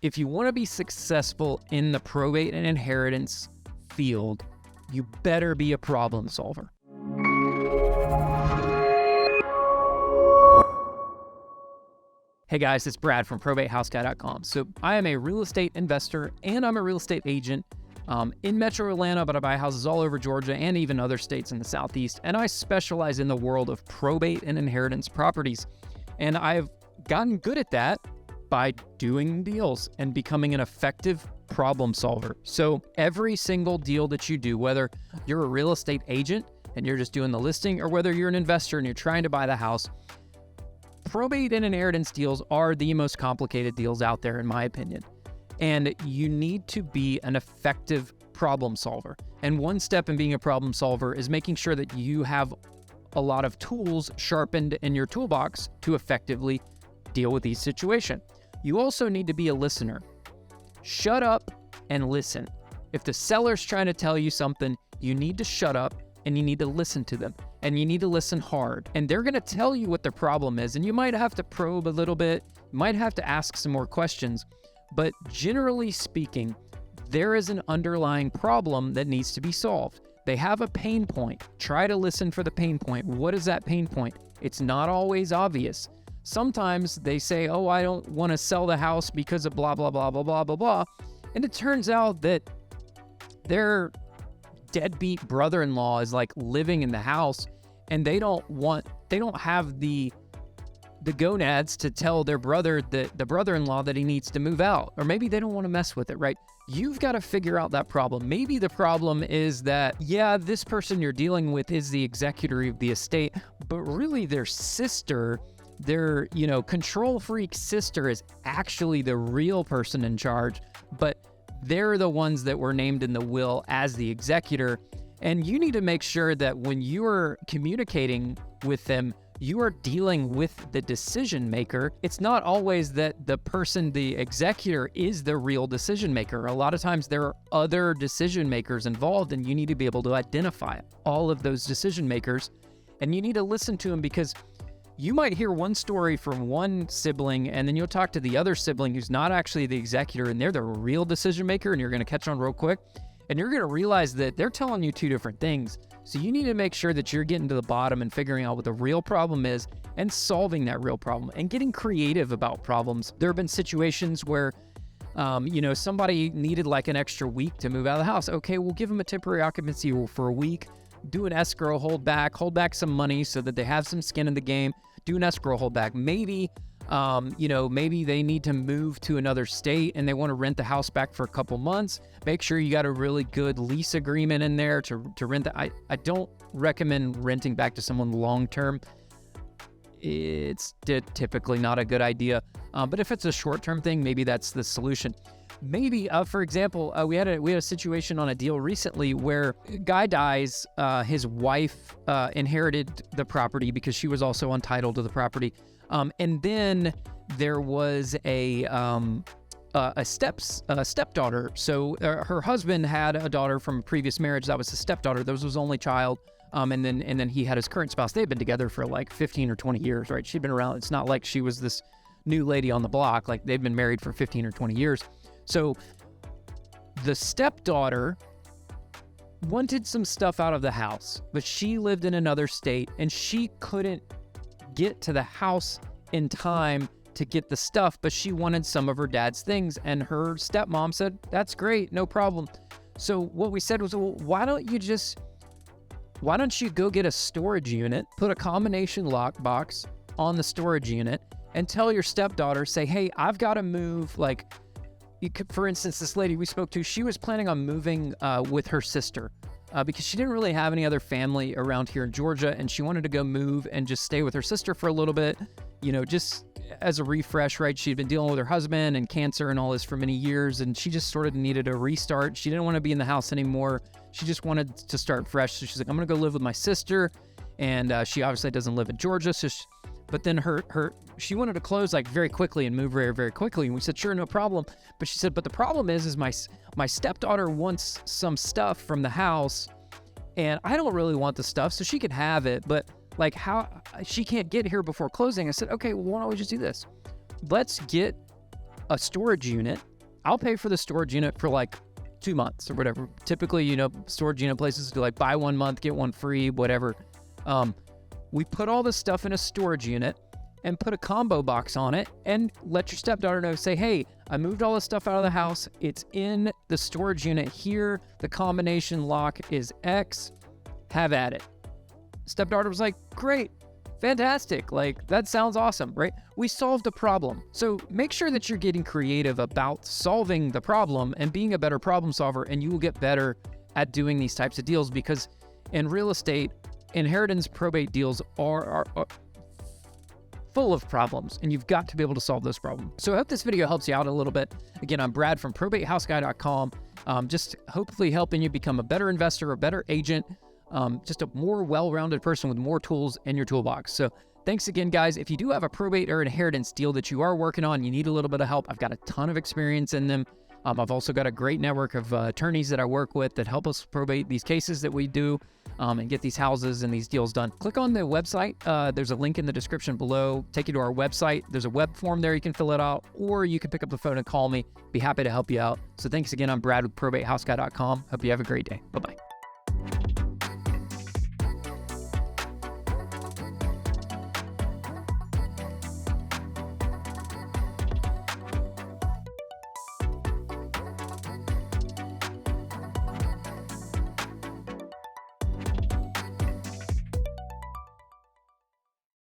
If you want to be successful in the probate and inheritance field, you better be a problem solver. Hey guys, it's Brad from probatehouseguy.com. So I am a real estate investor and I'm a real estate agent in Metro Atlanta, but I buy houses all over Georgia and even other states in the Southeast. And I specialize in the world of probate and inheritance properties. And I've gotten good at that by doing deals and becoming an effective problem solver. So every single deal that you do, whether you're a real estate agent and you're just doing the listing, or whether you're an investor and you're trying to buy the house, probate and inheritance deals are the most complicated deals out there, in my opinion. And you need to be an effective problem solver. And one step in being a problem solver is making sure that you have a lot of tools sharpened in your toolbox to effectively deal with these situations. You also need to be a listener. Shut up and listen. If the seller's trying to tell you something, you need to shut up and you need to listen to them. And you need to listen hard. And they're going to tell you what their problem is. And you might have to probe a little bit. You might have to ask some more questions. But generally speaking, there is an underlying problem that needs to be solved. They have a pain point. Try to listen for the pain point. What is that pain point? It's not always obvious. Sometimes they say, oh, I don't want to sell the house because of blah, blah, blah, blah, blah, blah, blah. And it turns out that their deadbeat brother-in-law is like living in the house and they don't have the gonads to tell their brother, the brother-in-law, that he needs to move out. Or maybe they don't want to mess with it, right? You've got to figure out that problem. Maybe the problem is that, yeah, this person you're dealing with is the executor of the estate, but really their sister, their, control freak sister is actually the real person in charge, but they're the ones that were named in the will as the executor. And you need to make sure that when you're communicating with them, you are dealing with the decision maker. It's not always that the person, the executor, is the real decision maker. A lot of times there are other decision makers involved, and you need to be able to identify all of those decision makers. And you need to listen to them, because you might hear one story from one sibling, and then you'll talk to the other sibling who's not actually the executor, and they're the real decision maker, and you're going to catch on real quick. And you're going to realize that they're telling you two different things. So you need to make sure that you're getting to the bottom and figuring out what the real problem is and solving that real problem and getting creative about problems. There have been situations where, somebody needed like an extra week to move out of the house. Okay, we'll give them a temporary occupancy for a week, do an escrow, hold back some money so that they have some skin in the game, do an escrow holdback. Maybe maybe they need to move to another state and they want to rent the house back for a couple months. Make sure you got a really good lease agreement in there to rent that. I don't recommend renting back to someone long-term. It's typically not a good idea. But if it's a short-term thing, maybe that's the solution. Maybe, for example, we had a situation on a deal recently where a guy dies, his wife inherited the property because she was also entitled to the property. And then there was a stepdaughter. So her husband had a daughter from a previous marriage. That was his stepdaughter. That was his only child. And then he had his current spouse. They had been together for like 15 or 20 years, right? She'd been around. It's not like she was this new lady on the block. Like, they've been married for 15 or 20 years. So the stepdaughter wanted some stuff out of the house, but she lived in another state and she couldn't get to the house in time to get the stuff, but she wanted some of her dad's things. And her stepmom said, that's great, no problem. So what we said was, well, why don't you go get a storage unit, put a combination lockbox on the storage unit, and tell your stepdaughter, say, hey, I've got to move. Like, for instance, this lady we spoke to, she was planning on moving with her sister because she didn't really have any other family around here in Georgia, and she wanted to go move and just stay with her sister for a little bit, just as a refresh, right? She'd been dealing with her husband and cancer and all this for many years, and she just sort of needed a restart. She didn't want to be in the house anymore. She just wanted to start fresh. So she's like, I'm going to go live with my sister, and she obviously doesn't live in Georgia, so but then she wanted to close like very quickly and move very, very quickly. And we said, sure, no problem. But she said, but the problem is my stepdaughter wants some stuff from the house and I don't really want the stuff, so she could have it. But like, how she can't get here before closing. I said, okay, well, why don't we just do this? Let's get a storage unit. I'll pay for the storage unit for like 2 months or whatever. Typically, you know, storage unit places do like buy 1 month, get one free, whatever. We put all this stuff in a storage unit and put a combo box on it and let your stepdaughter know, say, hey, I moved all this stuff out of the house. It's in the storage unit here. The combination lock is X. Have at it. Stepdaughter was like, great, fantastic. Like, that sounds awesome, right? We solved a problem. So make sure that you're getting creative about solving the problem and being a better problem solver, and you will get better at doing these types of deals, because in real estate, inheritance probate deals are full of problems, and you've got to be able to solve those problems. So I hope this video helps you out a little bit. Again, I'm Brad from probatehouseguy.com. Just hopefully helping you become a better investor, a better agent, just a more well-rounded person with more tools in your toolbox. So thanks again, guys. If you do have a probate or inheritance deal that you are working on, you need a little bit of help, I've got a ton of experience in them. I've also got a great network of attorneys that I work with that help us probate these cases that we do and get these houses and these deals done. Click on the website. There's a link in the description below. Take you to our website. There's a web form there. You can fill it out, or you can pick up the phone and call me. Be happy to help you out. So thanks again. I'm Brad with probatehouseguy.com. Hope you have a great day. Bye-bye.